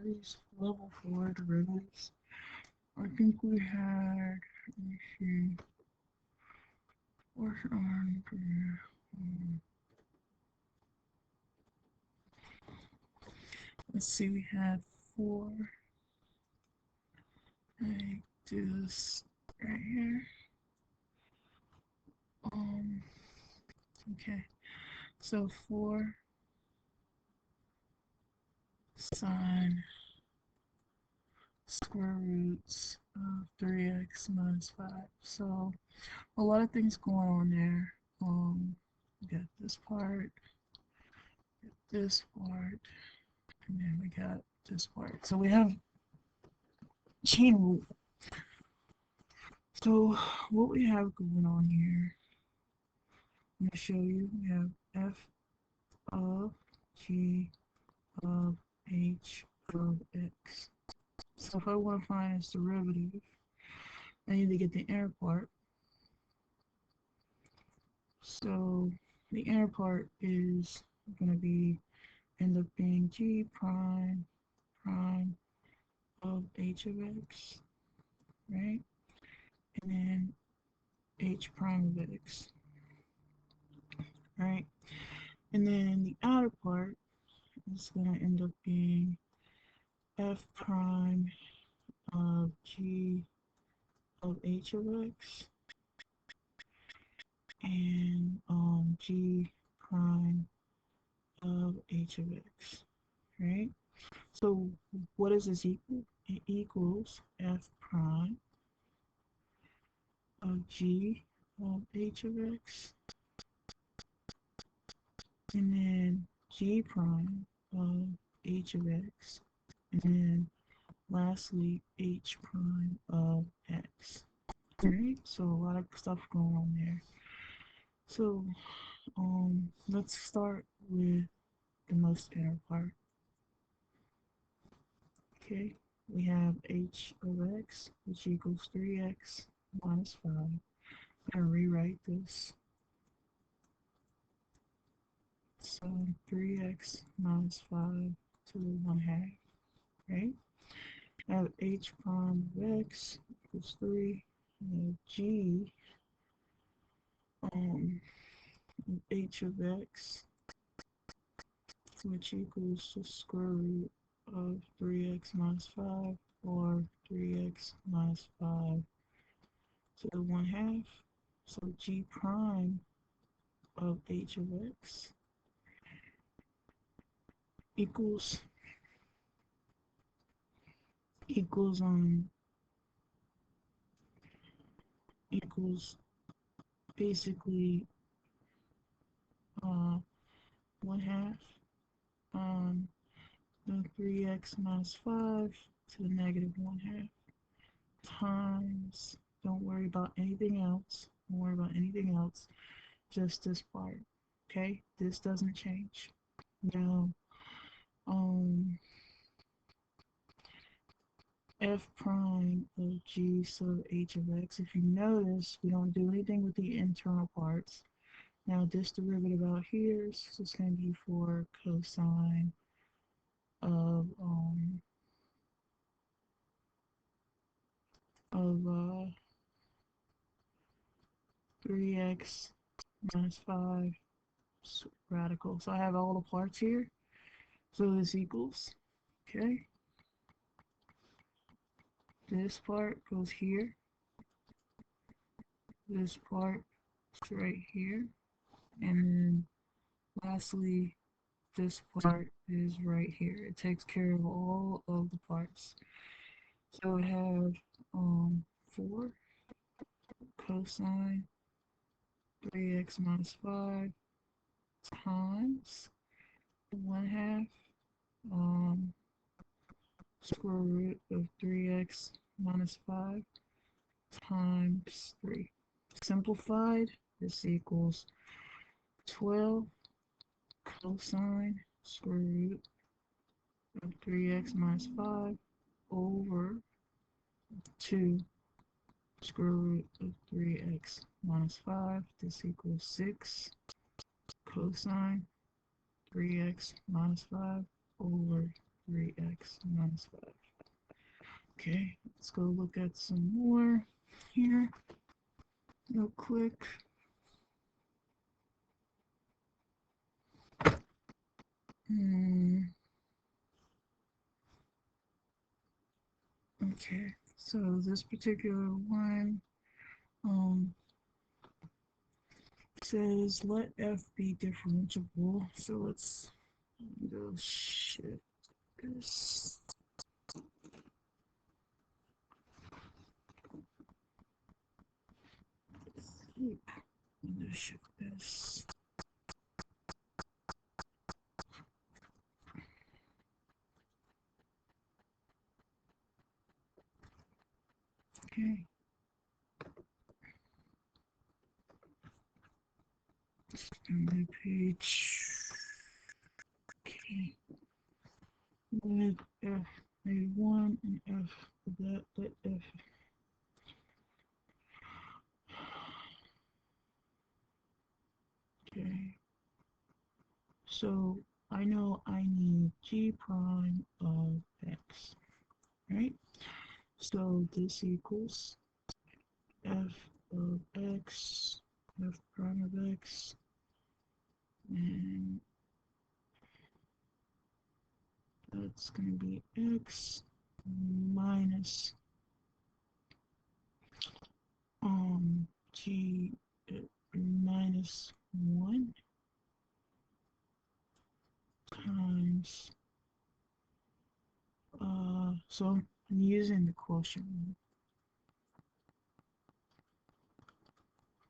these level 4 derivatives. I think we had, let me see, what's on here? Let's see, we had 4, like this right here. Um, okay, so 4 sine square roots of 3x minus 5. So a lot of things going on there. We got this part, this part, and then we got this part. So we have chain rule. So what we have going on here, I'm going to show you. We have f of g of h of x. So if I want to find its derivative, I need to get the inner part. So the inner part is going to be end up being g prime prime of h of x, right? And then h prime of x, right? And then the outer part is going to end up being f prime of g of h of x and g prime of h of x, right? So what does this equal? It equals f prime of g of h of x and then g prime of h of x and then lastly h prime of x. Right? So a lot of stuff going on there. So let's start with the most inner part. Okay, we have h of x, which equals 3x minus 5. I'm going to rewrite this. So 3x minus 5 to the 1 half, right? I have h prime of x equals 3. I have g um, h of x, which equals the square root of 3x minus 5, or 3x minus 5 to the 1 half. So g prime of h of x equals equals um equals basically 1 half the 3x minus 5 to the negative 1 half times, don't worry about anything else, don't worry about anything else, just this part. Okay, this doesn't change. Now um f prime of g sub h of x, if you notice, we don't do anything with the internal parts. Now this derivative out here is just going to be for cosine of 3x minus 5 radical. So I have all the parts here. So this equals, okay, this part goes here, this part is right here, and then lastly, this part is right here. It takes care of all of the parts. So I have 4 cosine 3x minus 5 times 1 half square root of 3x minus 5 times 3. Simplified, this equals 12 cosine square root of 3x minus 5 over 2 square root of 3x minus 5. This equals 6 cosine 3x minus 5 over 3x minus 5. Okay, let's go look at some more here real quick. Okay, so this particular one says let f be differentiable. So let's go shift this. Shift this. Okay. And the page. Okay. Let f a 1 and f that let f. Okay. So I know I need g prime of x, right? So this equals f of x, f prime of x, and that's going to be x minus g minus 1 times so I'm using the quotient rule.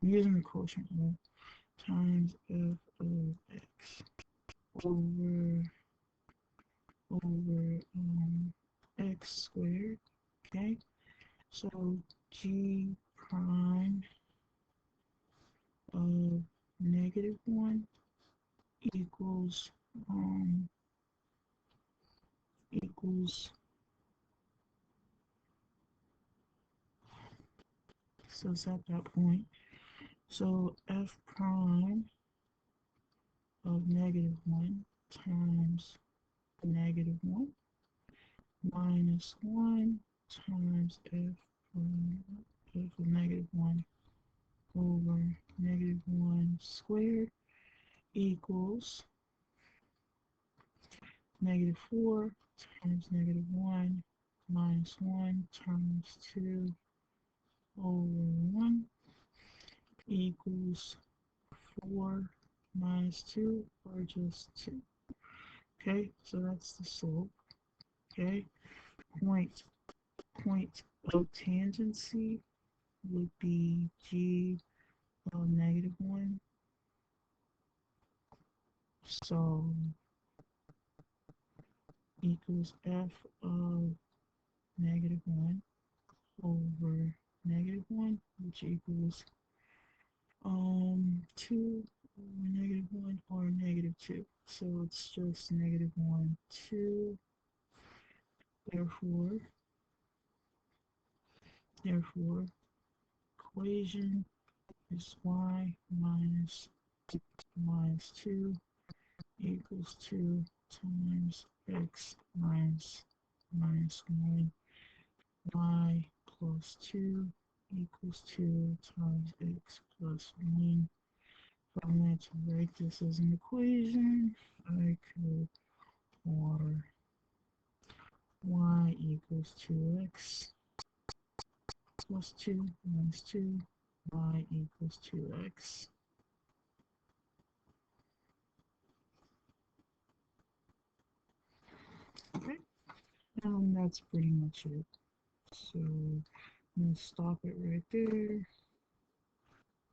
I'm using the quotient rule times f of x over x squared. Okay, so g prime of -1 equals equals, so it's at that point. So f prime of -1 times -1 minus 1 times f prime f of -1 over -1 squared equals -4 times -1 minus 1 times 2 over 1 equals 4 minus 2 or just 2. Okay, so that's the slope. Okay, point of tangency would be g of -1. So equals f of -1 over -1, which equals 2 over -1 or -2. So it's just -1, 2. Therefore, equation is y minus 2 equals 2 times x minus 1, y plus 2 equals 2 times x plus 1. If I wanted to write this as an equation, I could water y equals 2x plus 2 minus 2, y equals 2x. Okay, and that's pretty much it. So I'm going to stop it right there.